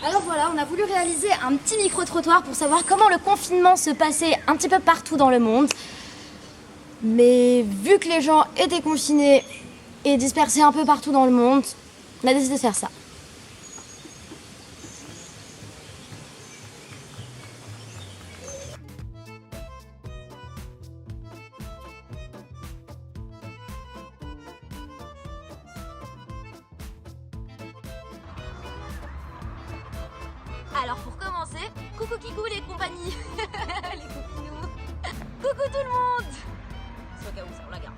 Alors voilà, on a voulu réaliser un petit micro-trottoir pour savoir comment le confinement se passait un petit peu partout dans le monde. Mais vu que les gens étaient confinés et dispersés un peu partout dans le monde, on a décidé de faire ça. Alors pour commencer, coucou Kikou les compagnies, les copinous, coucou tout le monde. C'est au cas où ça, on la garde.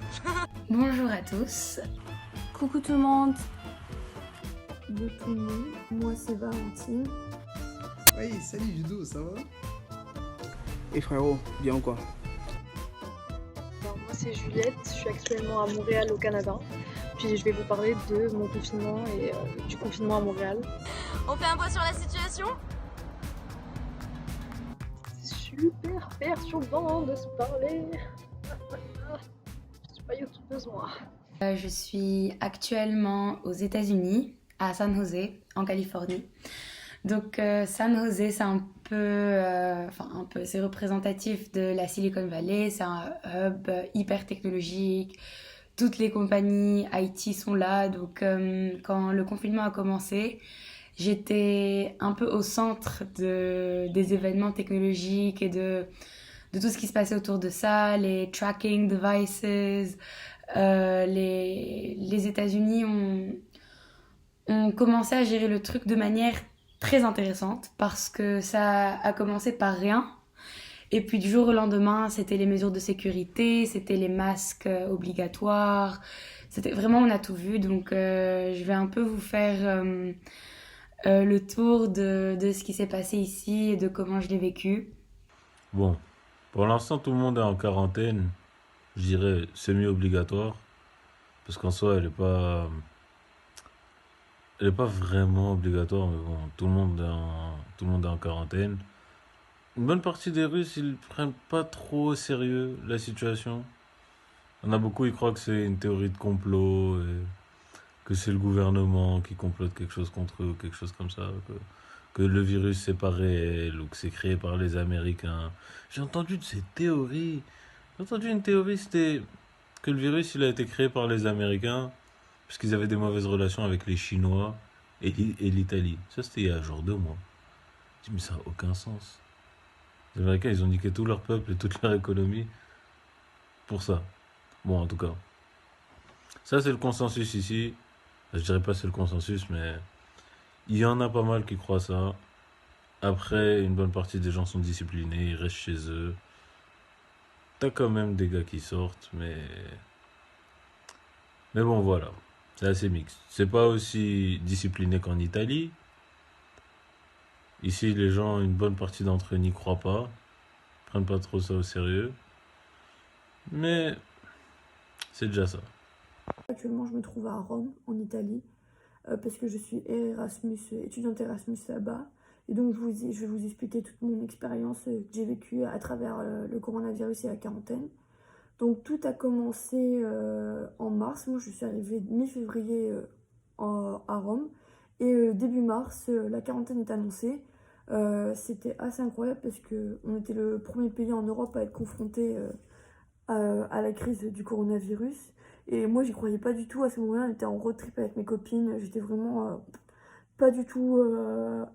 Bonjour à tous. Coucou tout le monde. De tout le monde. Moi c'est Valentine. Oui, salut Judo, ça va? Et frérot, bien ou quoi? Alors, moi c'est Juliette, je suis actuellement à Montréal au Canada. Puis je vais vous parler de mon confinement et du confinement à Montréal. On fait un point sur la situation? C'est super perturbant de se parler. Je suis pas youtubeuse moi. Je suis actuellement aux États-Unis, à San Jose, en Californie. Donc San Jose, c'est un peu, c'est représentatif de la Silicon Valley. C'est un hub hyper technologique. Toutes les compagnies IT sont là. Donc quand le confinement a commencé, j'étais un peu au centre des événements technologiques et de tout ce qui se passait autour de ça, les tracking devices. Les États-Unis ont commencé à gérer le truc de manière très intéressante parce que ça a commencé par rien. Et puis du jour au lendemain, c'était les mesures de sécurité, c'était les masques obligatoires. C'était vraiment, on a tout vu. Donc je vais un peu vous faire le tour de ce qui s'est passé ici et de comment je l'ai vécu. Bon, pour l'instant, tout le monde est en quarantaine. Je dirais semi-obligatoire. Parce qu'en soi, elle est pas vraiment obligatoire, mais bon, tout le monde est en quarantaine. Une bonne partie des Russes, ils prennent pas trop au sérieux la situation. Il y en a beaucoup, ils croient que c'est une théorie de complot, et que c'est le gouvernement qui complote quelque chose contre eux, quelque chose comme ça, que le virus c'est pas réel, ou que c'est créé par les Américains. J'ai entendu de ces théories. J'ai entendu une théorie, c'était que le virus il a été créé par les Américains, parce qu'ils avaient des mauvaises relations avec les Chinois et l'Italie. Ça, c'était il y a genre 2 mois. Je dis, mais ça n'a aucun sens. Les Américains, ils ont niqué tout leur peuple et toute leur économie pour ça. Bon, en tout cas. Ça, c'est le consensus ici. Je dirais pas c'est le consensus, mais il y en a pas mal qui croient ça. Après, une bonne partie des gens sont disciplinés, ils restent chez eux. T'as quand même des gars qui sortent, mais bon, voilà. C'est assez mixte. C'est pas aussi discipliné qu'en Italie. Ici, les gens, une bonne partie d'entre eux n'y croient pas. Prennent pas trop ça au sérieux. Mais c'est déjà ça. Actuellement je me trouve à Rome, en Italie, parce que je suis étudiante Erasmus là-bas. Et donc je vais vous expliquer toute mon expérience que j'ai vécue à travers le coronavirus et la quarantaine. Donc tout a commencé en mars. Moi je suis arrivée mi-février à Rome. Et début mars, la quarantaine est annoncée. C'était assez incroyable parce qu'on était le premier pays en Europe à être confronté à la crise du coronavirus. Et moi j'y croyais pas du tout à ce moment-là. J'étais en road trip avec mes copines. J'étais vraiment pas du tout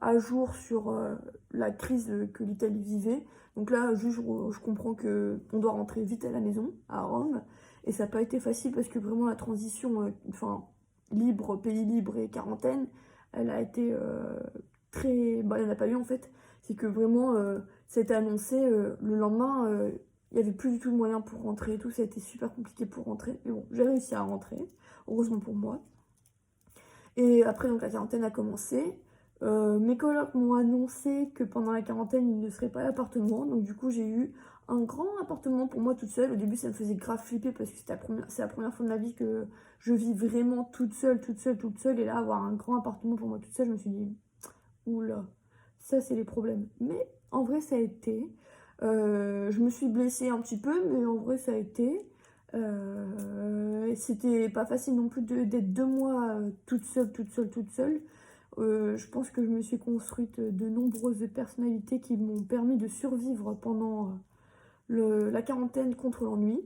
à jour sur la crise que l'Italie vivait. Donc là, juste, je comprends qu'on doit rentrer vite à la maison, à Rome. Et ça n'a pas été facile parce que vraiment la transition, libre, pays libre et quarantaine, elle a été très... Bah, il n'y en a pas eu en fait. C'est que vraiment, ça a été annoncé le lendemain, il n'y avait plus du tout de moyens pour rentrer et tout. Ça a été super compliqué pour rentrer. Mais bon, j'ai réussi à rentrer, heureusement pour moi. Et après, donc, la quarantaine a commencé. Mes colocs m'ont annoncé que pendant la quarantaine, ils ne seraient pas à l'appartement. Donc, du coup, j'ai eu un grand appartement pour moi toute seule. Au début, ça me faisait grave flipper parce que c'est la première fois de ma vie que je vis vraiment toute seule, toute seule, toute seule. Et là, avoir un grand appartement pour moi toute seule, je me suis dit, oula, ça, c'est les problèmes. Mais en vrai, ça a été. Je me suis blessée un petit peu, mais en vrai, ça a été. Et c'était pas facile non plus d'être 2 mois toute seule, toute seule, toute seule. Je pense que je me suis construite de nombreuses personnalités qui m'ont permis de survivre pendant la quarantaine contre l'ennui.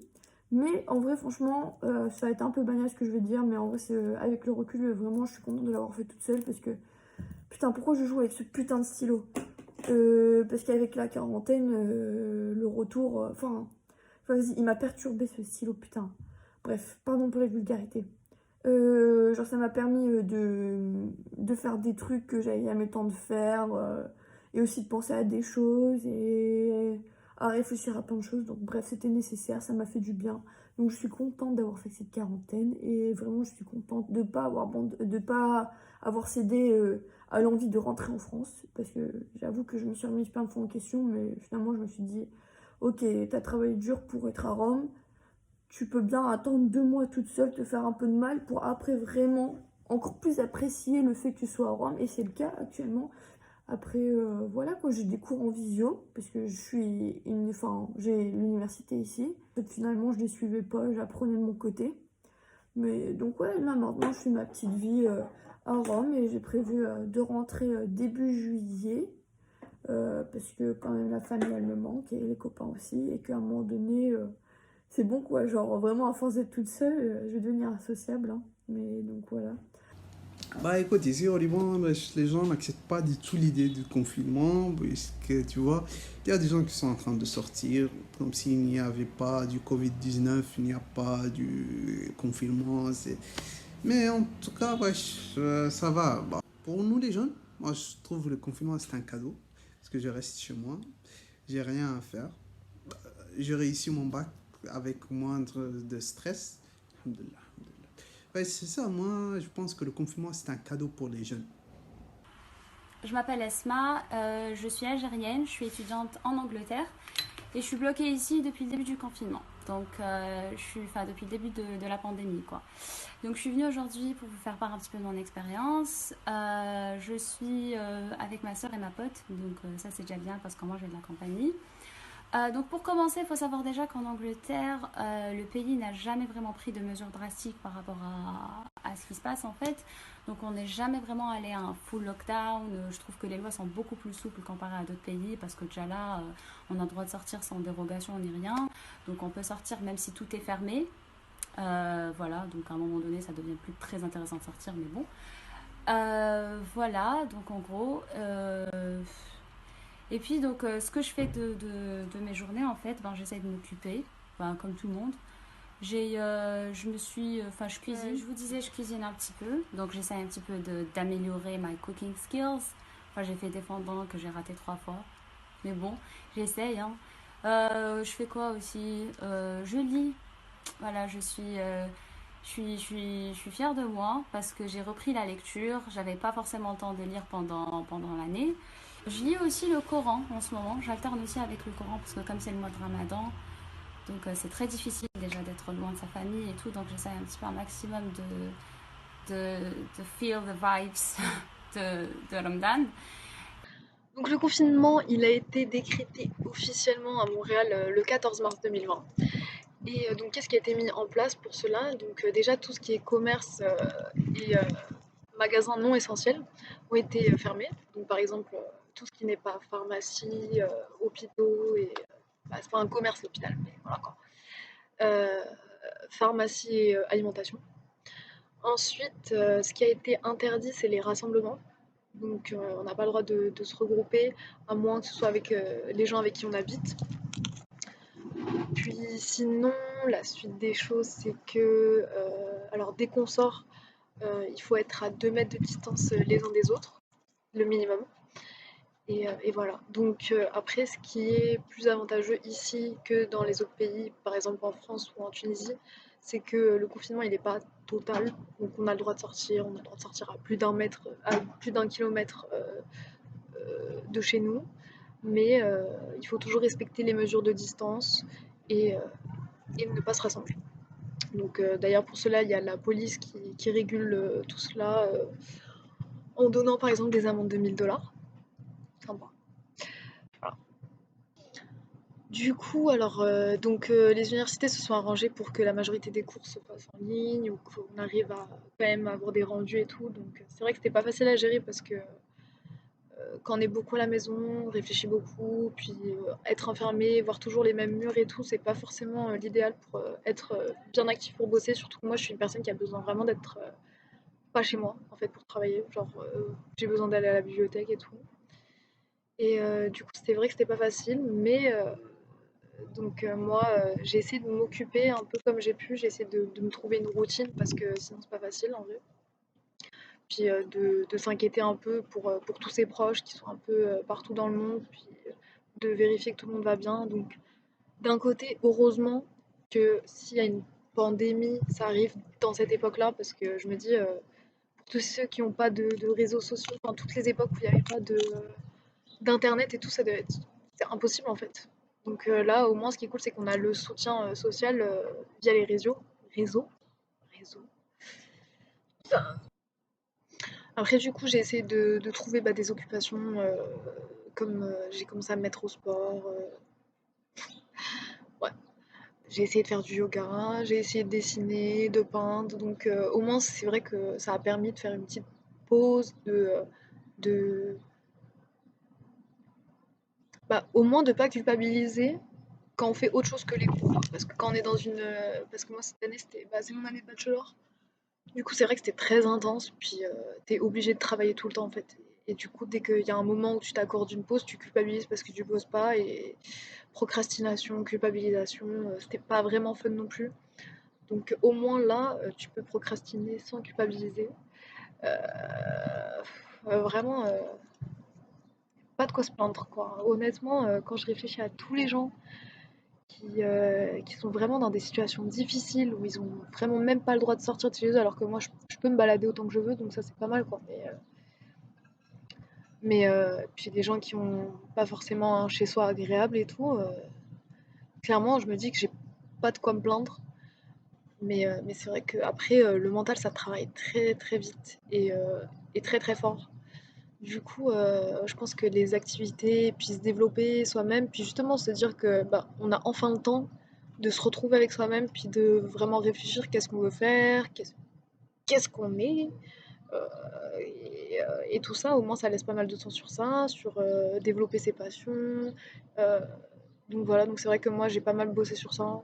Mais en vrai, franchement, ça a été un peu banal ce que je vais dire, mais en vrai, avec le recul, vraiment, je suis contente de l'avoir fait toute seule parce que, putain, pourquoi je joue avec ce putain de stylo? Parce qu'avec la quarantaine, le retour, vas-y, il m'a perturbé ce stylo, putain. Bref, pardon pour la vulgarité. Genre, ça m'a permis de faire des trucs que j'avais jamais le temps de faire, et aussi de penser à des choses et à réfléchir à plein de choses. Donc, bref, c'était nécessaire, ça m'a fait du bien. Donc, je suis contente d'avoir fait cette quarantaine et vraiment, je suis contente de de pas avoir cédé à l'envie de rentrer en France parce que j'avoue que je me suis remise plein de fois en question, mais finalement, je me suis dit, ok, t'as travaillé dur pour être à Rome. Tu peux bien attendre 2 mois toute seule, te faire un peu de mal pour après vraiment encore plus apprécier le fait que tu sois à Rome. Et c'est le cas actuellement. Après, voilà quoi, j'ai des cours en visio parce que j'ai l'université ici. Finalement, je les suivais pas, j'apprenais de mon côté. Mais donc ouais, là maintenant, je fais ma petite vie à Rome et j'ai prévu de rentrer début juillet. Parce que quand même la famille elle me manque et les copains aussi et qu'à un moment donné c'est bon quoi, genre vraiment à force d'être toute seule, je vais devenir associable, hein. Mais donc voilà. Bah écoute, ici au Liban, bah, les gens n'acceptent pas du tout l'idée du confinement, puisque tu vois, il y a des gens qui sont en train de sortir, comme s'il n'y avait pas du Covid-19, il n'y a pas du confinement. Mais en tout cas, ouais, ça va. Bah, pour nous les jeunes, moi je trouve le confinement c'est un cadeau, parce que je reste chez moi, j'ai rien à faire. J'ai réussi mon bac avec moindre de stress. Alhamdoulilah. Ouais, c'est ça, moi je pense que le confinement c'est un cadeau pour les jeunes. Je m'appelle Esma, je suis algérienne, je suis étudiante en Angleterre et je suis bloquée ici depuis le début du confinement. Donc, depuis le début de la pandémie, quoi. Donc, je suis venue aujourd'hui pour vous faire part un petit peu de mon expérience. Je suis avec ma soeur et ma pote, donc ça c'est déjà bien parce que moi j'ai de la compagnie. Donc pour commencer, il faut savoir déjà qu'en Angleterre, le pays n'a jamais vraiment pris de mesures drastiques par rapport à ce qui se passe en fait. Donc on n'est jamais vraiment allé à un full lockdown. Je trouve que les lois sont beaucoup plus souples comparées à d'autres pays parce que déjà là, on a le droit de sortir sans dérogation ni rien. Donc on peut sortir même si tout est fermé. Voilà, donc à un moment donné, ça devient plus très intéressant de sortir, mais bon. Voilà, donc en gros... Et puis donc ce que je fais de mes journées en fait, ben, j'essaie de m'occuper, ben, comme tout le monde. Je cuisine, je vous disais je cuisine un petit peu, donc j'essaie un petit peu d'améliorer my cooking skills. Enfin j'ai fait des fondants que j'ai raté 3 fois, mais bon, j'essaye, hein. Je fais quoi aussi? Je lis, voilà, je suis fière de moi parce que j'ai repris la lecture, j'avais pas forcément le temps de lire pendant l'année. Je lis aussi le Coran en ce moment. J'alterne aussi avec le Coran parce que comme c'est le mois de Ramadan, donc c'est très difficile déjà d'être loin de sa famille et tout. Donc j'essaie un petit peu un maximum de feel the vibes de Ramadan. Donc le confinement, il a été décrété officiellement à Montréal le 14 mars 2020. Et donc qu'est-ce qui a été mis en place pour cela? Donc déjà tout ce qui est commerce et magasins non essentiels ont été fermés. Donc par exemple tout ce qui n'est pas pharmacie, hôpitaux et c'est pas un commerce l'hôpital, mais voilà quoi. Pharmacie et alimentation. Ensuite, ce qui a été interdit, c'est les rassemblements. Donc on n'a pas le droit de se regrouper, à moins que ce soit avec les gens avec qui on habite. Puis sinon, la suite des choses, c'est que alors dès qu'on sort, il faut être à 2 mètres de distance les uns des autres, le minimum. Et voilà. Donc après, ce qui est plus avantageux ici que dans les autres pays, par exemple en France ou en Tunisie, c'est que le confinement il n'est pas total, donc on a le droit de sortir, on a le droit de sortir à plus d'un mètre, à plus d'un kilomètre de chez nous, mais il faut toujours respecter les mesures de distance et, ne pas se rassembler. Donc d'ailleurs pour cela il y a la police qui régule tout cela en donnant par exemple des amendes de 1000 $. Sympa. Voilà. Du coup, alors, les universités se sont arrangées pour que la majorité des cours se fassent en ligne ou qu'on arrive à quand même avoir des rendus et tout. Donc, c'est vrai que c'était pas facile à gérer parce que quand on est beaucoup à la maison, on réfléchit beaucoup, puis être enfermé, voir toujours les mêmes murs et tout, c'est pas forcément l'idéal pour être bien actif pour bosser. Surtout que moi, je suis une personne qui a besoin vraiment d'être pas chez moi en fait pour travailler. Genre, j'ai besoin d'aller à la bibliothèque et tout. Et du coup, c'était vrai que c'était pas facile, mais moi, j'ai essayé de m'occuper un peu comme j'ai pu. J'ai essayé de me trouver une routine parce que sinon c'est pas facile en vrai. Puis de s'inquiéter un peu pour tous ses proches qui sont un peu partout dans le monde, puis de vérifier que tout le monde va bien. Donc d'un côté, heureusement que s'il y a une pandémie, ça arrive dans cette époque-là, parce que je me dis, pour tous ceux qui n'ont pas de réseaux sociaux, enfin toutes les époques où il n'y avait pas d'internet et tout, c'est impossible en fait. Donc là, au moins, ce qui est cool, c'est qu'on a le soutien social via les réseaux. Après, du coup, j'ai essayé de trouver des occupations comme j'ai commencé à me mettre au sport. Ouais. J'ai essayé de faire du yoga, j'ai essayé de dessiner, de peindre. Donc, au moins, c'est vrai que ça a permis de faire une petite pause, de au moins de pas culpabiliser quand on fait autre chose que les cours. Parce que quand on est dans une. Parce que moi, cette année, c'est mon année de bachelor. Du coup, c'est vrai que c'était très intense, puis tu obligé de travailler tout le temps en fait. Et du coup, dès qu'il y a un moment où tu t'accordes une pause, tu culpabilises parce que tu bosses pas et procrastination, culpabilisation, c'était pas vraiment fun non plus. Donc au moins là, tu peux procrastiner sans culpabiliser. Heu, vraiment, pas de quoi se plaindre quoi. Honnêtement, quand je réfléchis à tous les gens qui sont vraiment dans des situations difficiles, où ils ont vraiment même pas le droit de sortir de chez eux, alors que moi je peux me balader autant que je veux, donc ça c'est pas mal quoi. Puis des gens qui ont pas forcément un chez soi agréable et tout, clairement je me dis que j'ai pas de quoi me plaindre. Mais c'est vrai qu'après, le mental ça travaille très très vite et très très fort. Du coup, je pense que les activités, puis se développer soi-même, puis justement se dire que on a enfin le temps de se retrouver avec soi-même, puis de vraiment réfléchir qu'est-ce qu'on veut faire, qu'est-ce qu'on est, et tout ça, au moins ça laisse pas mal de temps sur ça, sur développer ses passions. euh, donc voilà, donc c'est vrai que moi j'ai pas mal bossé sur ça.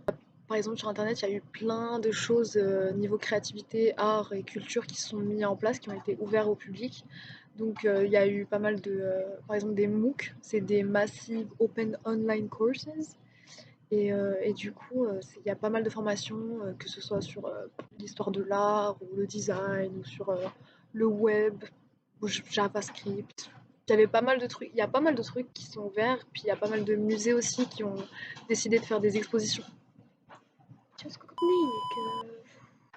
Par exemple sur internet, il y a eu plein de choses niveau créativité, art et culture qui se sont mis en place, qui ont été ouverts au public. Donc il y a eu pas mal par exemple des MOOC, c'est des Massive Open Online Courses. Et du coup, il y a pas mal de formations, que ce soit sur l'histoire de l'art ou le design ou sur le web ou JavaScript. Il y a pas mal de trucs qui sont ouverts, puis il y a pas mal de musées aussi qui ont décidé de faire des expositions. Tiens, ce que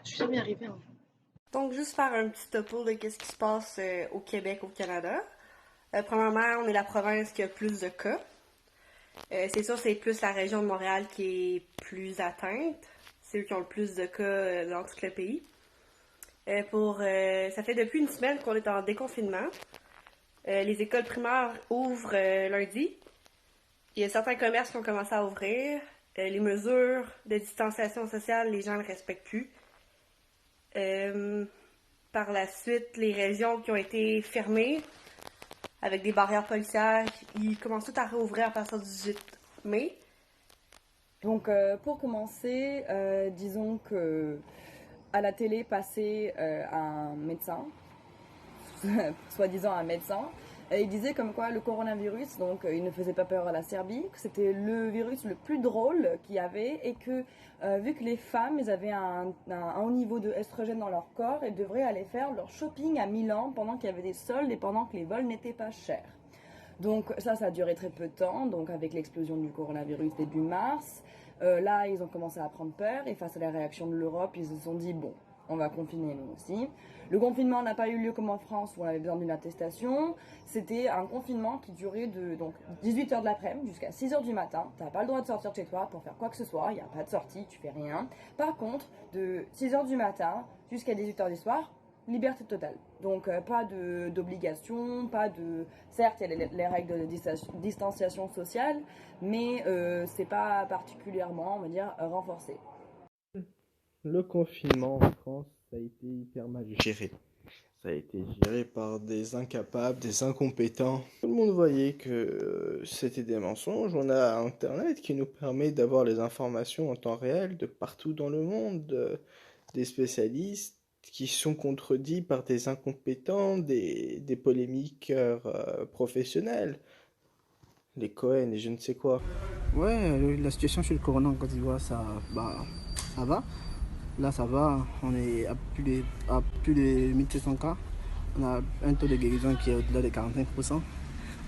je suis jamais arrivée. Hein. Donc, juste faire un petit topo de qu'est-ce qui se passe au Québec, au Canada. Premièrement, on est la province qui a plus de cas. C'est sûr, c'est plus la région de Montréal qui est plus atteinte. C'est eux qui ont le plus de cas dans tout le pays. Ça fait depuis une semaine qu'on est en déconfinement. Les écoles primaires ouvrent lundi. Il y a certains commerces qui ont commencé à ouvrir. Les mesures de distanciation sociale, les gens ne les respectent plus. Par la suite, les régions qui ont été fermées avec des barrières policières, ils commencent tout à réouvrir à partir du 18 mai. Donc pour commencer, disons que à la télé passait un médecin, soi-disant un médecin, et il disait comme quoi le coronavirus, donc il ne faisait pas peur à la Serbie, que c'était le virus le plus drôle qu'il y avait, et que vu que les femmes elles avaient un haut niveau de estrogène dans leur corps, elles devraient aller faire leur shopping à Milan pendant qu'il y avait des soldes et pendant que les vols n'étaient pas chers. Donc ça a duré très peu de temps, donc avec l'explosion du coronavirus début mars. Là, ils ont commencé à prendre peur et face à la réaction de l'Europe, ils se sont dit, bon, on va confiner nous aussi. Le confinement n'a pas eu lieu comme en France où on avait besoin d'une attestation. C'était un confinement qui durait de 18h de l'après-midi jusqu'à 6h du matin. Tu n'as pas le droit de sortir de chez toi pour faire quoi que ce soit. Il n'y a pas de sortie, tu fais rien. Par contre, de 6h du matin jusqu'à 18h du soir, liberté totale. Donc pas d'obligation, pas de... Certes, il y a les règles de distanciation sociale, mais c'est pas particulièrement, on va dire, renforcé. Le confinement en France, ça a été hyper mal géré. Ça a été géré par des incapables, des incompétents. Tout le monde voyait que c'était des mensonges. On a Internet qui nous permet d'avoir les informations en temps réel de partout dans le monde, des spécialistes qui sont contredits par des incompétents, des polémiqueurs professionnels, les Cohen et je ne sais quoi. Ouais, la situation sur le corona en Côte d'Ivoire, ça va. Là, ça va. On est à plus de 1700 cas. On a un taux de guérison qui est au-delà de 45%.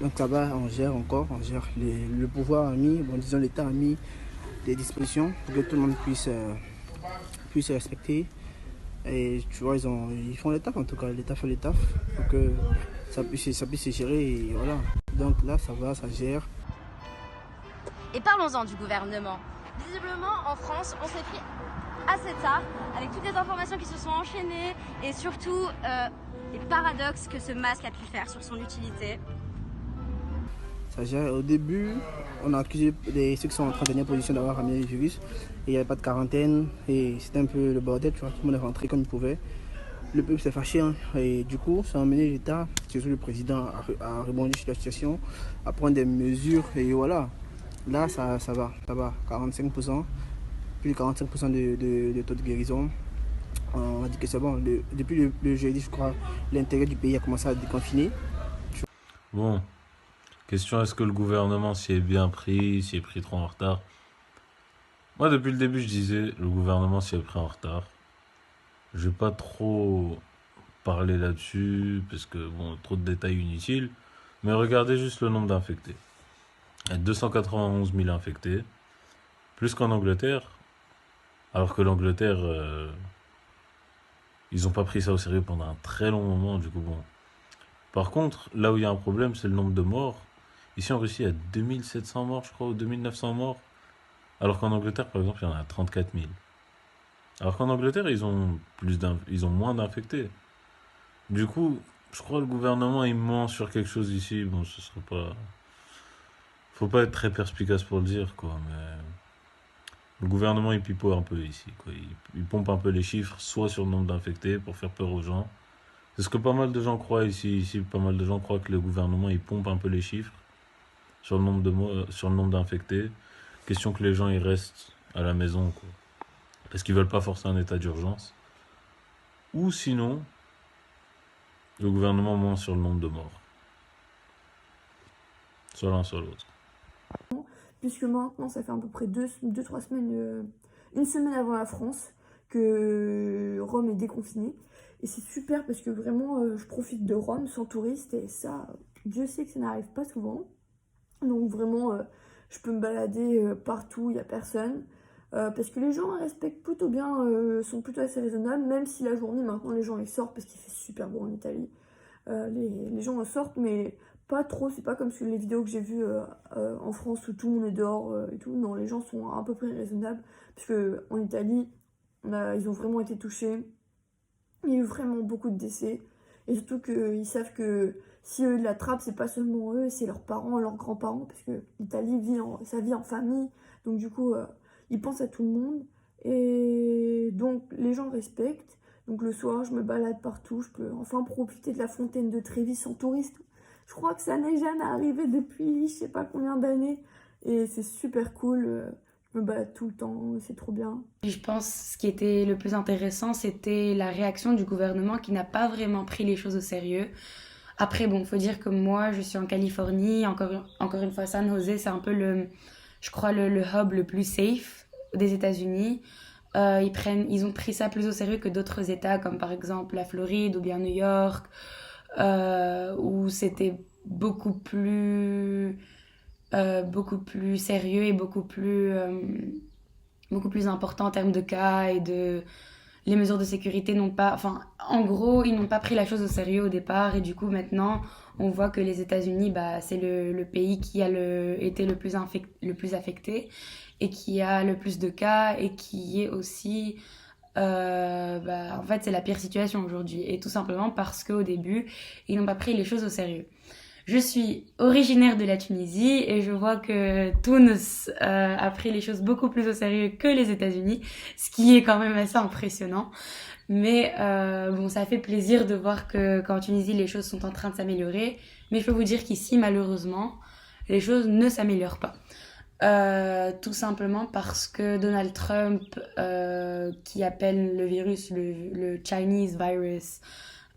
Donc ça va, on gère encore. Le pouvoir a mis, disons l'État a mis des dispositions pour que tout le monde puisse respecter. Et tu vois, ils font le taf en tout cas. L'État fait le taf pour que ça puisse se gérer. Et voilà. Donc là, ça va, ça gère. Et parlons-en du gouvernement. Visiblement, en France, on s'est pris assez tard, avec toutes les informations qui se sont enchaînées et surtout les paradoxes que ce masque a pu faire sur son utilité. Ça gère. Au début, on a accusé ceux qui sont en train de dernière position d'avoir ramené le virus. Et il n'y avait pas de quarantaine et c'était un peu le bordel, tu vois, tout le monde est rentré comme il pouvait. Le peuple s'est fâché hein, et du coup, ça a amené l'État, surtout le président, à rebondir sur la situation, à prendre des mesures et voilà. Là, ça va, 45%. Plus de 45% de taux de guérison. On a dit que c'est bon. Depuis le jeudi, je crois, l'intérêt du pays a commencé à déconfiner. Bon, question, est-ce que le gouvernement s'y est bien pris, s'y est pris trop en retard? Moi, depuis le début, je disais, le gouvernement s'y est pris en retard. Je vais pas trop parler là-dessus, parce que, bon, trop de détails inutiles. Mais regardez juste le nombre d'infectés. Il y a 291 000 infectés, plus qu'en Angleterre. Alors que l'Angleterre, ils n'ont pas pris ça au sérieux pendant un très long moment, du coup, bon. Par contre, là où il y a un problème, c'est le nombre de morts. Ici, en Russie, il y a 2700 morts, je crois, ou 2900 morts. Alors qu'en Angleterre, par exemple, il y en a 34 000. Alors qu'en Angleterre, ils ont moins d'infectés. Du coup, je crois que le gouvernement, il ment sur quelque chose ici. Bon, ce serait pas... Faut pas être très perspicace pour le dire, quoi, mais... Le gouvernement, il pipeau un peu ici, quoi. Il pompe un peu les chiffres, soit sur le nombre d'infectés, pour faire peur aux gens. C'est ce que pas mal de gens croient ici. Ici, pas mal de gens croient que le gouvernement, il pompe un peu les chiffres sur le nombre d'infectés. Question que les gens, ils restent à la maison, quoi. Parce qu'ils veulent pas forcer un état d'urgence. Ou sinon, le gouvernement ment sur le nombre de morts. Soit l'un, soit l'autre. Puisque maintenant, ça fait à peu près 2-3 semaines, une semaine avant la France, que Rome est déconfinée. Et c'est super parce que vraiment, je profite de Rome sans touristes. Et ça, Dieu sait que ça n'arrive pas souvent. Donc vraiment, je peux me balader partout, il n'y a personne. Parce que les gens respectent plutôt bien, sont plutôt assez raisonnables. Même si la journée, maintenant, les gens ils sortent parce qu'il fait super beau en Italie. Les gens sortent, mais... pas trop, c'est pas comme sur les vidéos que j'ai vues en France où tout le monde est dehors et tout. Non, les gens sont à peu près raisonnables. Parce qu'en Italie, ils ont vraiment été touchés. Il y a eu vraiment beaucoup de décès. Et surtout qu'ils savent que si eux l'attrapent, c'est pas seulement eux, c'est leurs parents, leurs grands-parents. Parce que l'Italie ça vit en famille. Donc du coup, ils pensent à tout le monde. Et donc les gens respectent. Donc le soir, je me balade partout. Je peux enfin profiter de la fontaine de Trévi sans touristes. Je crois que ça n'est jamais arrivé depuis je sais pas combien d'années. Et c'est super cool. Je me balade tout le temps, c'est trop bien. Je pense que ce qui était le plus intéressant, c'était la réaction du gouvernement qui n'a pas vraiment pris les choses au sérieux. Après, bon, faut dire que moi, je suis en Californie. Encore une fois, San Jose, c'est un peu le hub le plus safe des États-Unis. Ils ont pris ça plus au sérieux que d'autres États, comme par exemple la Floride ou bien New York. Où c'était beaucoup plus sérieux et beaucoup plus beaucoup plus important en termes de cas et de... Les mesures de sécurité n'ont pas... Enfin, en gros, ils n'ont pas pris la chose au sérieux au départ. Et du coup, maintenant, on voit que les États-Unis, c'est le pays qui a été le plus affecté et qui a le plus de cas et qui est aussi... en fait, c'est la pire situation aujourd'hui. Et tout simplement parce qu'au début, ils n'ont pas pris les choses au sérieux. Je suis originaire de la Tunisie et je vois que Tunis a pris les choses beaucoup plus au sérieux que les États-Unis, ce qui est quand même assez impressionnant. Mais bon, ça fait plaisir de voir qu'en Tunisie, les choses sont en train de s'améliorer. Mais je peux vous dire qu'ici, malheureusement, les choses ne s'améliorent pas. Tout simplement parce que Donald Trump, qui appelle le virus le Chinese virus,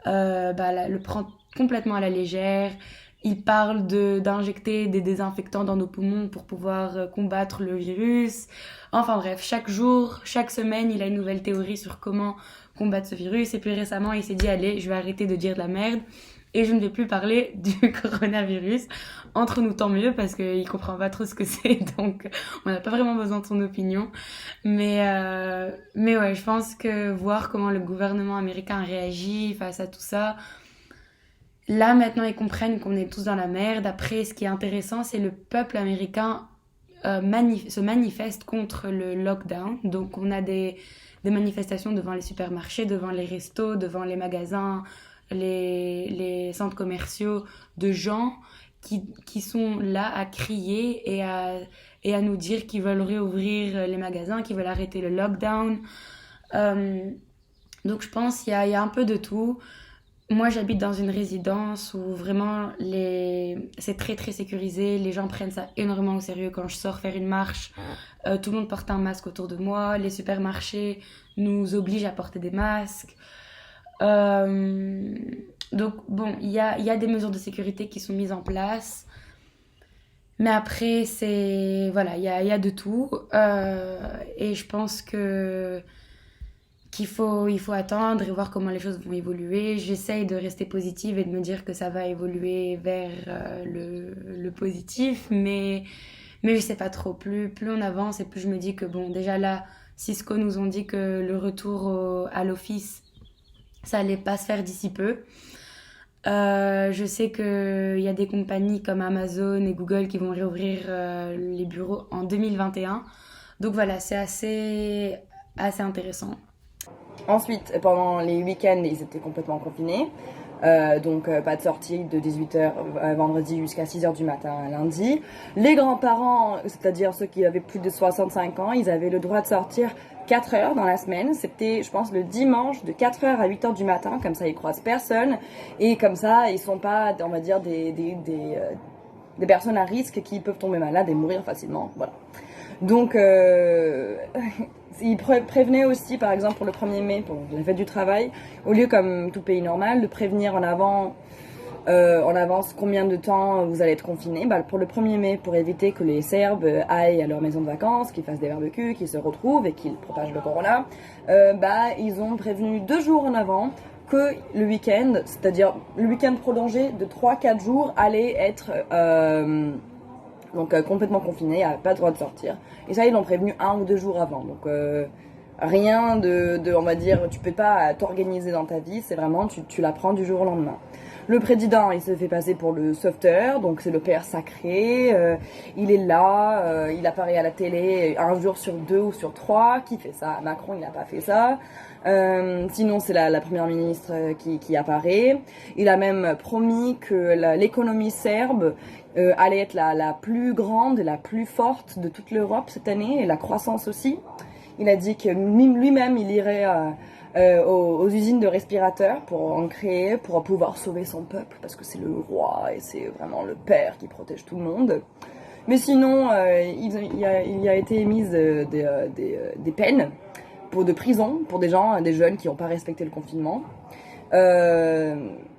le prend complètement à la légère. Il parle d'injecter des désinfectants dans nos poumons pour pouvoir combattre le virus. Enfin bref, chaque jour, chaque semaine, il a une nouvelle théorie sur comment combattre ce virus. Et puis récemment, il s'est dit, allez, je vais arrêter de dire de la merde et je ne vais plus parler du coronavirus. Entre nous, tant mieux, parce qu'il comprend pas trop ce que c'est, donc on n'a pas vraiment besoin de son opinion. Mais ouais, je pense que voir comment le gouvernement américain réagit face à tout ça, là, maintenant, ils comprennent qu'on est tous dans la merde. Après, ce qui est intéressant, c'est le peuple américain se manifeste contre le lockdown. Donc, on a des manifestations devant les supermarchés, devant les restos, devant les magasins, les centres commerciaux, de gens qui sont là à crier et à nous dire qu'ils veulent réouvrir les magasins, qu'ils veulent arrêter le lockdown. Donc, je pense qu'il y a un peu de tout. Moi, j'habite dans une résidence où vraiment c'est très très sécurisé. Les gens prennent ça énormément au sérieux. Quand je sors faire une marche, tout le monde porte un masque autour de moi. Les supermarchés nous obligent à porter des masques. Donc bon, il y a des mesures de sécurité qui sont mises en place. Mais après, voilà, il y a de tout. Et je pense qu'il faut attendre et voir comment les choses vont évoluer. J'essaye de rester positive et de me dire que ça va évoluer vers le positif, mais je sais pas trop. Plus on avance et plus je me dis que bon, déjà là, Cisco nous ont dit que le retour à l'office, ça allait pas se faire d'ici peu. Je sais qu'il y a des compagnies comme Amazon et Google qui vont réouvrir les bureaux en 2021. Donc voilà, c'est assez intéressant. Ensuite, pendant les week-ends, ils étaient complètement confinés. Donc pas de sortie de 18h vendredi jusqu'à 6h du matin lundi. Les grands-parents, c'est-à-dire ceux qui avaient plus de 65 ans, ils avaient le droit de sortir 4 heures dans la semaine. C'était, je pense, le dimanche de 4h à 8h du matin. Comme ça, ils croisent personne. Et comme ça, ils sont pas, on va dire, des personnes à risque qui peuvent tomber malades et mourir facilement. Voilà. Donc, ils prévenaient aussi, par exemple, pour le 1er mai, pour la fête du travail, au lieu, comme tout pays normal, de prévenir en avance combien de temps vous allez être confinés. Pour le 1er mai, pour éviter que les Serbes aillent à leur maison de vacances, qu'ils fassent des barbecues, qu'ils se retrouvent et qu'ils propagent le corona, ils ont prévenu 2 jours en avant que le week-end, c'est-à-dire le week-end prolongé de 3-4 jours, allait être complètement confinés, pas le droit de sortir. Et ça, ils l'ont prévenu 1 ou 2 jours avant. Donc rien de on va dire, tu peux pas t'organiser dans ta vie, c'est vraiment, tu l'apprends du jour au lendemain. Le président, il se fait passer pour le sauveteur, donc c'est le père sacré, il est là, il apparaît à la télé 1 jour sur 2 ou sur 3, qui fait ça? Macron, il n'a pas fait ça. Sinon, c'est la première ministre qui apparaît. Il a même promis que l'économie serbe allait être la plus grande et la plus forte de toute l'Europe cette année, et la croissance aussi. Il a dit que lui-même, il irait aux usines de respirateurs pour en créer, pour pouvoir sauver son peuple, parce que c'est le roi et c'est vraiment le père qui protège tout le monde. Mais sinon, il y a été émise des peines de prison pour des jeunes qui n'ont pas respecté le confinement.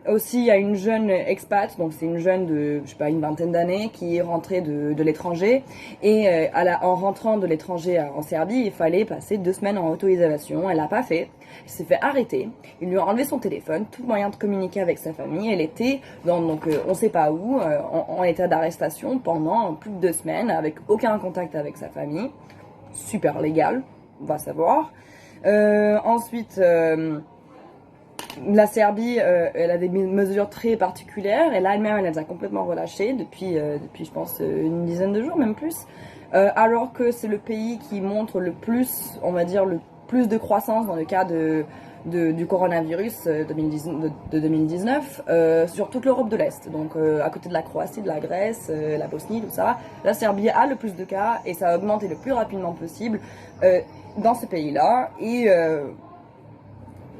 Aussi, il y a une jeune expat, donc c'est une jeune de, une vingtaine d'années, qui est rentrée de l'étranger. Et en rentrant de l'étranger en Serbie, il fallait passer 2 semaines en auto-isolation. Elle l'a pas fait. Elle s'est fait arrêter. Il lui a enlevé son téléphone, tout moyen de communiquer avec sa famille. Elle était on sait pas où, en état d'arrestation pendant plus de 2 semaines, avec aucun contact avec sa famille. super légal, on va savoir. Ensuite, la Serbie, elle a des mesures très particulières, et là elle-même elle les a complètement relâchées depuis je pense une dizaine de jours, même plus. Alors que c'est le pays qui montre le plus, on va dire, le plus de croissance dans le cas du coronavirus de 2019 sur toute l'Europe de l'Est. Donc à côté de la Croatie, de la Grèce, la Bosnie, tout ça, la Serbie a le plus de cas et ça a augmenté le plus rapidement possible dans ce pays-là. Et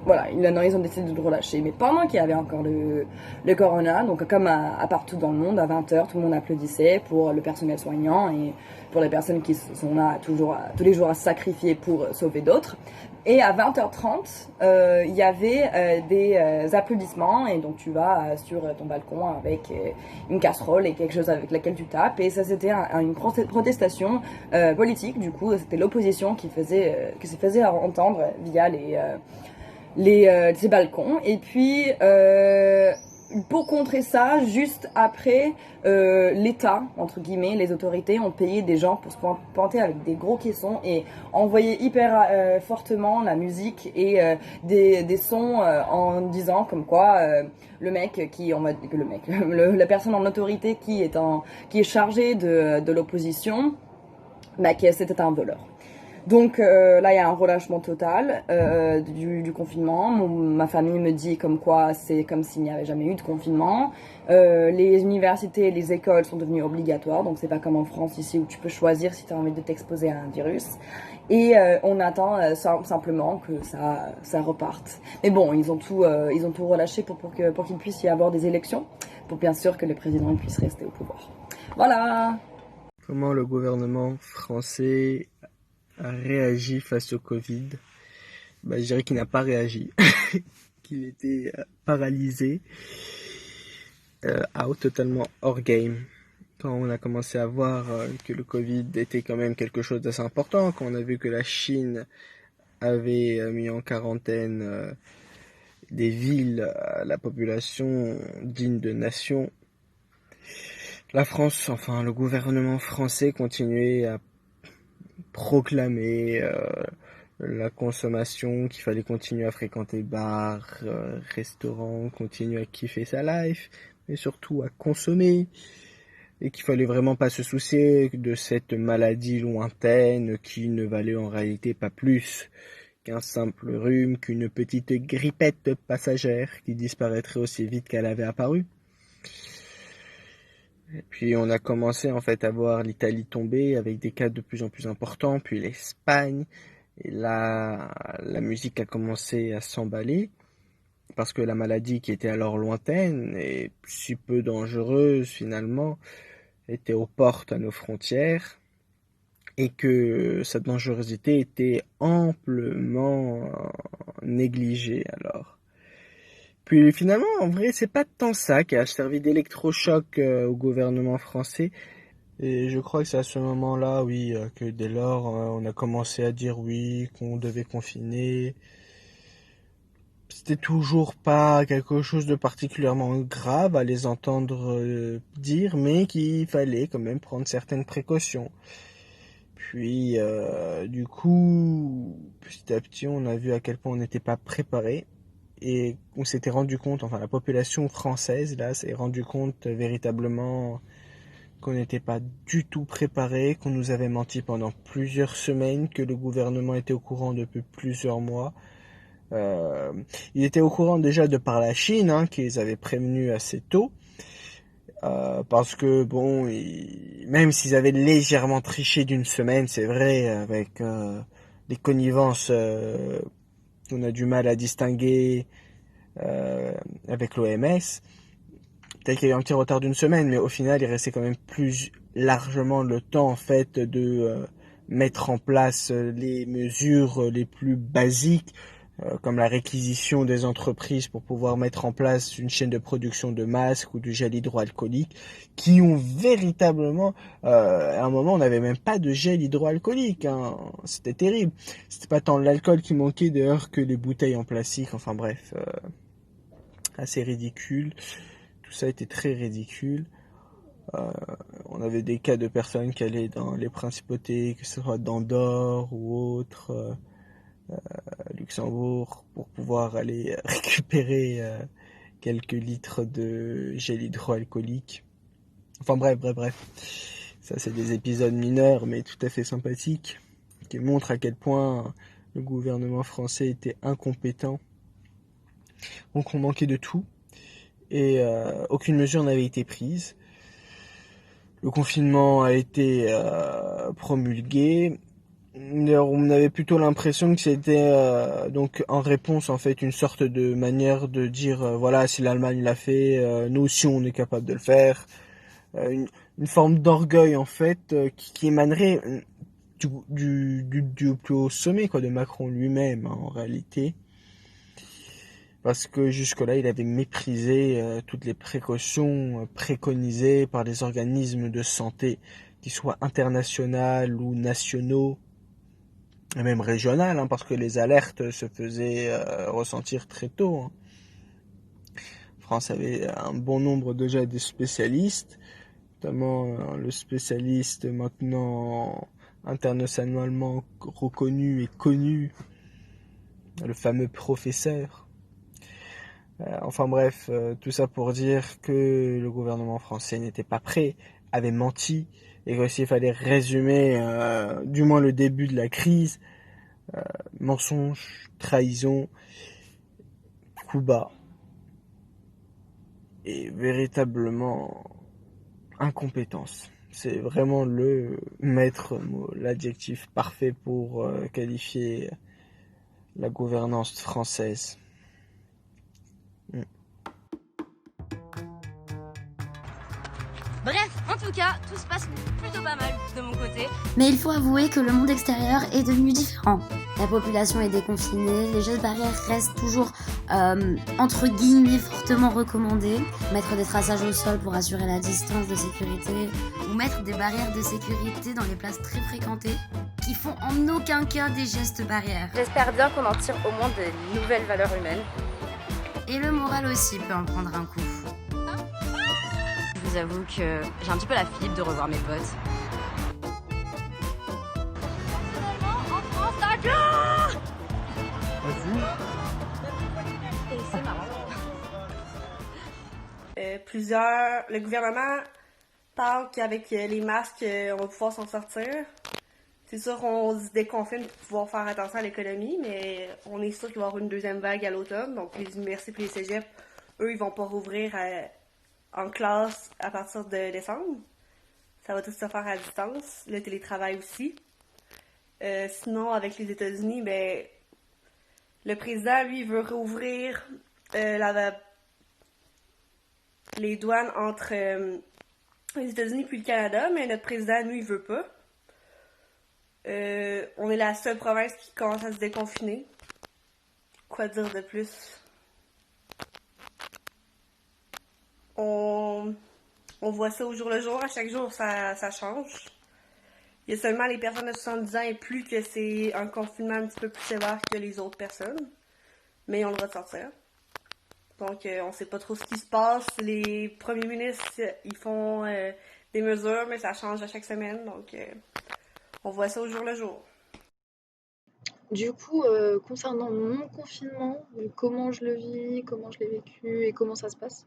voilà, ils ont décidé de le relâcher. Mais pendant qu'il y avait encore le corona, donc comme à partout dans le monde, à 20h, tout le monde applaudissait pour le personnel soignant et pour les personnes qui sont là tous les jours à se sacrifier pour sauver d'autres. Et à 20h30, il y avait des applaudissements, et donc tu vas sur ton balcon avec une casserole et quelque chose avec laquelle tu tapes, et ça c'était une protestation politique. Du coup c'était l'opposition qui se faisait entendre via ces balcons. Et puis pour contrer ça, juste après, l'État, entre guillemets, les autorités ont payé des gens pour se pointer avec des gros caissons et envoyer hyper fortement la musique et des sons en disant comme quoi la personne en autorité qui est chargée de l'opposition, que c'était un voleur. Donc là, il y a un relâchement total du confinement. Ma famille me dit comme quoi c'est comme s'il n'y avait jamais eu de confinement. Les universités et les écoles sont devenues obligatoires, donc c'est pas comme en France ici où tu peux choisir si tu as envie de t'exposer à un virus. Et on attend simplement que ça reparte. Mais bon, ils ont tout relâché pour qu'il puisse y avoir des élections, pour bien sûr que le président puisse rester au pouvoir. Voilà. Comment le gouvernement français a réagi face au Covid? Je dirais qu'il n'a pas réagi, qu'il était paralysé, totalement hors game. Quand on a commencé à voir que le Covid était quand même quelque chose d'assez important, quand on a vu que la Chine avait mis en quarantaine des villes à la population digne de nation, la France, enfin le gouvernement français continuait à proclamer la consommation, qu'il fallait continuer à fréquenter bars, restaurants, continuer à kiffer sa life, mais surtout à consommer, et qu'il fallait vraiment pas se soucier de cette maladie lointaine qui ne valait en réalité pas plus qu'un simple rhume, qu'une petite grippette passagère qui disparaîtrait aussi vite qu'elle avait apparu. Et puis on a commencé en fait à voir l'Italie tomber avec des cas de plus en plus importants, puis l'Espagne, et là la musique a commencé à s'emballer, parce que la maladie qui était alors lointaine et si peu dangereuse finalement était aux portes à nos frontières, et que sa dangerosité était amplement négligée alors. Puis finalement, en vrai, c'est pas tant ça qui a servi d'électrochoc au gouvernement français. Et je crois que c'est à ce moment-là, oui, que dès lors, on a commencé à dire oui, qu'on devait confiner. C'était toujours pas quelque chose de particulièrement grave à les entendre dire, mais qu'il fallait quand même prendre certaines précautions. Puis, du coup, petit à petit, on a vu à quel point on n'était pas préparé. Et on s'était rendu compte, enfin la population française là s'est rendu compte véritablement qu'on n'était pas du tout préparé, qu'on nous avait menti pendant plusieurs semaines, que le gouvernement était au courant depuis plusieurs mois. Il était au courant déjà de par la Chine, qu'ils avaient prévenu assez tôt, parce que bon, même s'ils avaient légèrement triché d'une semaine, c'est vrai, avec les connivences on a du mal à distinguer avec l'OMS. Peut-être qu'il y a eu un petit retard d'une semaine, mais au final, il restait quand même plus largement le temps en fait de mettre en place les mesures les plus basiques, comme la réquisition des entreprises pour pouvoir mettre en place une chaîne de production de masques ou du gel hydroalcoolique, qui ont véritablement, à un moment on n'avait même pas de gel hydroalcoolique, c'était terrible. C'était pas tant l'alcool qui manquait d'ailleurs que les bouteilles en plastique, enfin bref, assez ridicule. Tout ça était très ridicule. On avait des cas de personnes qui allaient dans les principautés, que ce soit d'Andorre ou autre, Luxembourg, pour pouvoir aller récupérer quelques litres de gel hydroalcoolique. Enfin bref. Ça, c'est des épisodes mineurs, mais tout à fait sympathiques, qui montrent à quel point le gouvernement français était incompétent. Donc on manquait de tout, et aucune mesure n'avait été prise. Le confinement a été promulgué. On avait plutôt l'impression que c'était donc en réponse en fait une sorte de manière de dire voilà, si l'Allemagne l'a fait, nous aussi on est capable de le faire. Une forme d'orgueil en fait qui émanerait du plus haut sommet quoi, de Macron lui-même en réalité. Parce que jusque-là, il avait méprisé toutes les précautions préconisées par les organismes de santé, qu'ils soient internationaux ou nationaux, et même régionaux, hein, parce que les alertes se faisaient ressentir très tôt. Hein. La France avait un bon nombre déjà de spécialistes, notamment le spécialiste maintenant internationalement reconnu et connu, le fameux professeur. Enfin bref, tout ça pour dire que le gouvernement français n'était pas prêt, avait menti, et que s'il fallait résumer du moins le début de la crise, mensonge, trahison, coup bas, et véritablement incompétence. C'est vraiment le maître mot, l'adjectif parfait pour qualifier la gouvernance française. Bref, en tout cas, tout se passe plutôt pas mal de mon côté. Mais il faut avouer que le monde extérieur est devenu différent. La population est déconfinée, les gestes barrières restent toujours, entre guillemets, fortement recommandés. Mettre des traçages au sol pour assurer la distance de sécurité, ou mettre des barrières de sécurité dans les places très fréquentées, qui font en aucun cas des gestes barrières. J'espère bien qu'on en tire au moins de nouvelles valeurs humaines. Et le moral aussi peut en prendre un coup. Je vous avoue que j'ai un petit peu la flip de revoir mes potes. En France, d'accord. C'est marrant. Le gouvernement parle qu'avec les masques, on va pouvoir s'en sortir. C'est sûr qu'on se déconfine pour pouvoir faire attention à l'économie, mais on est sûr qu'il va y avoir une deuxième vague à l'automne. Donc les universités et les cégeps, eux, ils vont pas rouvrir en classe à partir de décembre. Ça va tout se faire à distance. Le télétravail aussi. Sinon, avec les États-Unis, ben, le président, lui, veut rouvrir les douanes entre les États-Unis puis le Canada, mais notre président, lui, il veut pas. On est la seule province qui commence à se déconfiner. Quoi dire de plus? On voit ça au jour le jour. À chaque jour, ça change. Il y a seulement les personnes de 70 ans et plus que c'est un confinement un petit peu plus sévère que les autres personnes. Mais ils ont le droit de sortir. Donc, on sait pas trop ce qui se passe. Les premiers ministres, ils font des mesures, mais ça change à chaque semaine. Donc, on voit ça au jour le jour. Du coup, concernant mon confinement, comment je le vis, comment je l'ai vécu et comment ça se passe.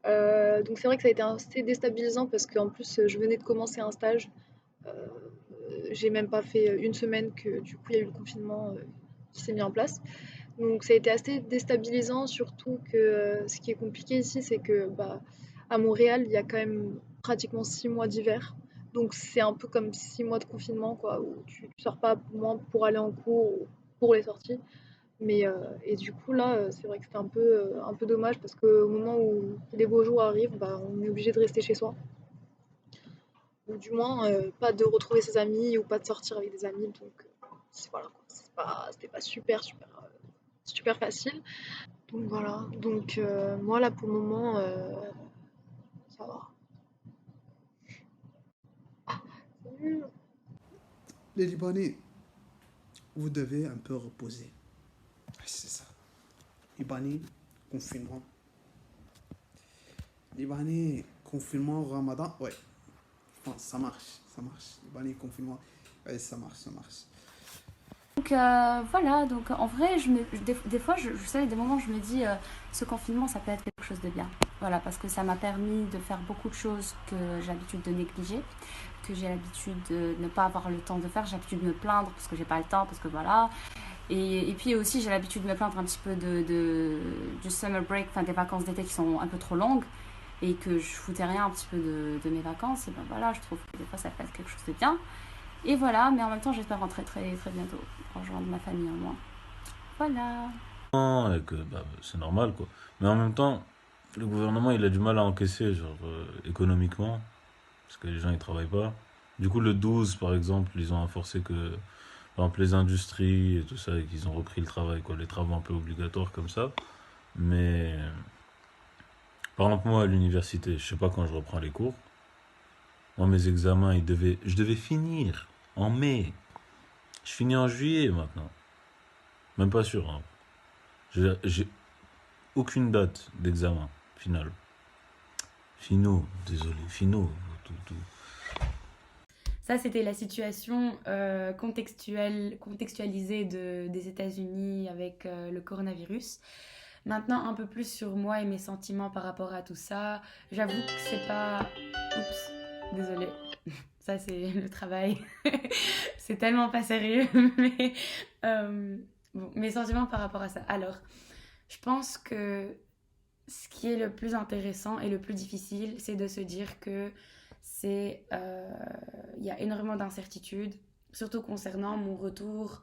Donc c'est vrai que ça a été assez déstabilisant parce qu'en plus je venais de commencer un stage. J'ai même pas fait une semaine que du coup il y a eu le confinement qui s'est mis en place. Donc ça a été assez déstabilisant, surtout que ce qui est compliqué ici, c'est que à Montréal, il y a quand même pratiquement 6 mois d'hiver. Donc c'est un peu comme 6 mois de confinement, quoi, où tu sors pas moins pour aller en cours ou pour les sorties. Mais et du coup là, c'est vrai que c'est un peu dommage parce qu'au moment où les beaux jours arrivent, on est obligé de rester chez soi. Ou du moins pas de retrouver ses amis ou pas de sortir avec des amis. Donc voilà, quoi. C'était pas super facile. Donc voilà. Donc moi là pour le moment ça va. Les Libanais, vous devez un peu reposer. C'est ça. Libanais, confinement. Libanais, confinement, Ramadan, ouais. Je pense ça marche. Les confinements, ouais, ça marche. Donc voilà, donc en vrai, des fois, je sais, des moments, je me dis, ce confinement, ça peut être quelque chose de bien. Voilà, parce que ça m'a permis de faire beaucoup de choses que j'ai l'habitude de négliger, que j'ai l'habitude de ne pas avoir le temps de faire, j'ai l'habitude de me plaindre parce que j'ai pas le temps, parce que voilà. Et puis aussi, j'ai l'habitude de me plaindre un petit peu du summer break, enfin des vacances d'été qui sont un peu trop longues et que je foutais rien un petit peu de mes vacances. Et ben voilà, je trouve que des fois, ça peut être quelque chose de bien. Et voilà, mais en même temps, j'espère rentrer très, très bientôt, rejoindre ma famille en moins. Voilà. Et que c'est normal, quoi. Mais en même temps, le gouvernement, il a du mal à encaisser, genre, économiquement, parce que les gens, ils travaillent pas. Du coup, le 12, par exemple, ils ont forcé que, par exemple, les industries et tout ça, et qu'ils ont repris le travail, quoi, les travaux un peu obligatoires comme ça. Mais, par exemple, moi, à l'université, je sais pas quand je reprends les cours. Moi, mes examens, je devais finir en mai. Je finis en juillet, maintenant. Même pas sûr, hein. J'ai aucune date d'examen final. Désolé. Tout. Ça, c'était la situation contextualisée des États-Unis avec le coronavirus. Maintenant, un peu plus sur moi et mes sentiments par rapport à tout ça. J'avoue que c'est pas... Oups, désolée. Ça, c'est le travail. C'est tellement pas sérieux. Mais bon, mes sentiments par rapport à ça. Alors, je pense que ce qui est le plus intéressant et le plus difficile, c'est de se dire que y a énormément d'incertitudes, surtout concernant mon retour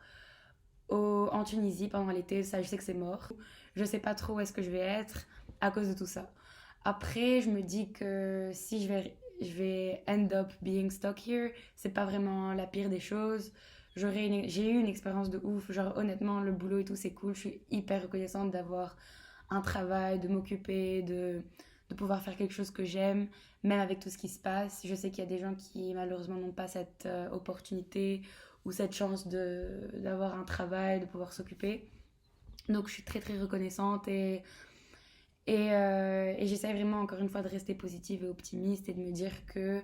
en Tunisie pendant l'été. Ça, je sais que c'est mort. Je sais pas trop où est-ce que je vais être à cause de tout ça. Après, je me dis que si je vais end up being stuck here, c'est pas vraiment la pire des choses. J'ai eu une expérience de ouf. Genre, honnêtement, le boulot et tout, c'est cool. Je suis hyper reconnaissante d'avoir un travail, de m'occuper, de pouvoir faire quelque chose que j'aime, même avec tout ce qui se passe. Je sais qu'il y a des gens qui, malheureusement, n'ont pas cette opportunité ou cette chance d'avoir un travail, de pouvoir s'occuper. Donc, je suis très, très reconnaissante et j'essaie vraiment, encore une fois, de rester positive et optimiste et de me dire que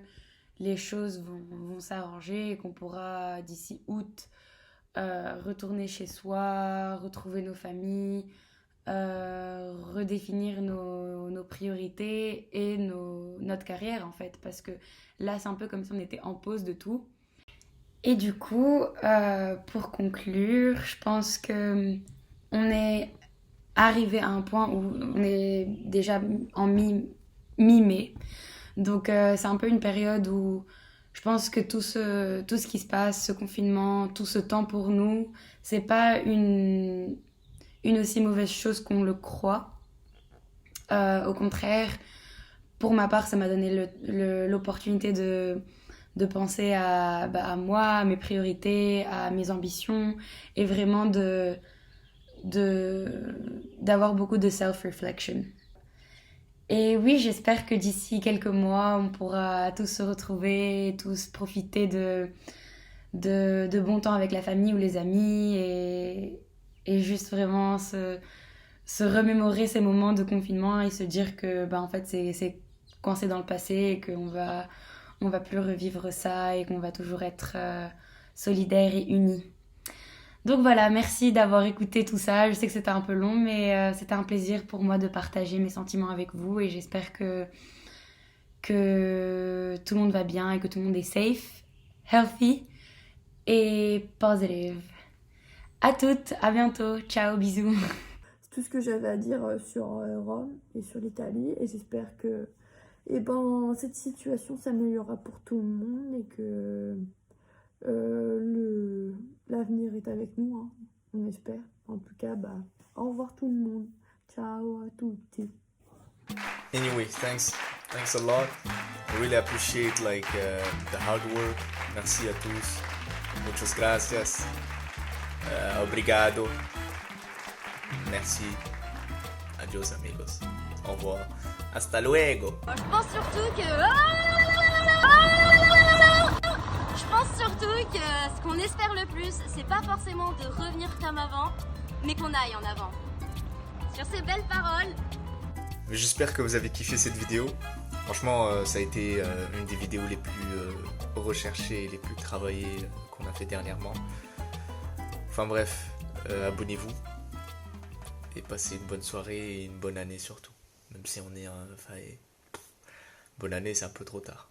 les choses vont s'arranger et qu'on pourra, d'ici août, retourner chez soi, retrouver nos familles, redéfinir nos priorités et notre carrière, en fait. Parce que là, c'est un peu comme si on était en pause de tout. Et du coup, pour conclure, je pense qu'on est arrivé à un point où on est déjà en mi-mai. Donc c'est un peu une période où je pense que tout ce qui se passe, ce confinement, tout ce temps pour nous, c'est pas une aussi mauvaise chose qu'on le croit. Au contraire, pour ma part, ça m'a donné l'opportunité de penser à moi, à mes priorités, à mes ambitions et vraiment d'avoir beaucoup de self-reflection. Et oui, j'espère que d'ici quelques mois, on pourra tous se retrouver, tous profiter de bons temps avec la famille ou les amis et juste vraiment se remémorer ces moments de confinement et se dire que en fait, c'est quand c'est dans le passé et qu'on va plus revivre ça et qu'on va toujours être solidaires et unis. Donc voilà, merci d'avoir écouté tout ça. Je sais que c'était un peu long, mais c'était un plaisir pour moi de partager mes sentiments avec vous et j'espère que tout le monde va bien et que tout le monde est safe, healthy et positive. À toutes, à bientôt, ciao, bisous. C'est tout ce que j'avais à dire sur Rome et sur l'Italie et j'espère que cette situation s'améliorera pour tout le monde et que l'avenir est avec nous, hein, on espère. En tout cas, au revoir tout le monde. Ciao à tutti. Anyway, thanks a lot. I really appreciate the hard work. Merci à tous. Muchas gracias. Obrigado. Merci. Adios amigos. Au revoir. Hasta luego. Je pense surtout que ce qu'on espère le plus, c'est pas forcément de revenir comme avant, mais qu'on aille en avant. Sur ces belles paroles. J'espère que vous avez kiffé cette vidéo. Franchement, ça a été une des vidéos les plus recherchées et les plus travaillées qu'on a fait dernièrement. Enfin bref, abonnez-vous et passez une bonne soirée et une bonne année surtout. Même si on est... bonne année, c'est un peu trop tard.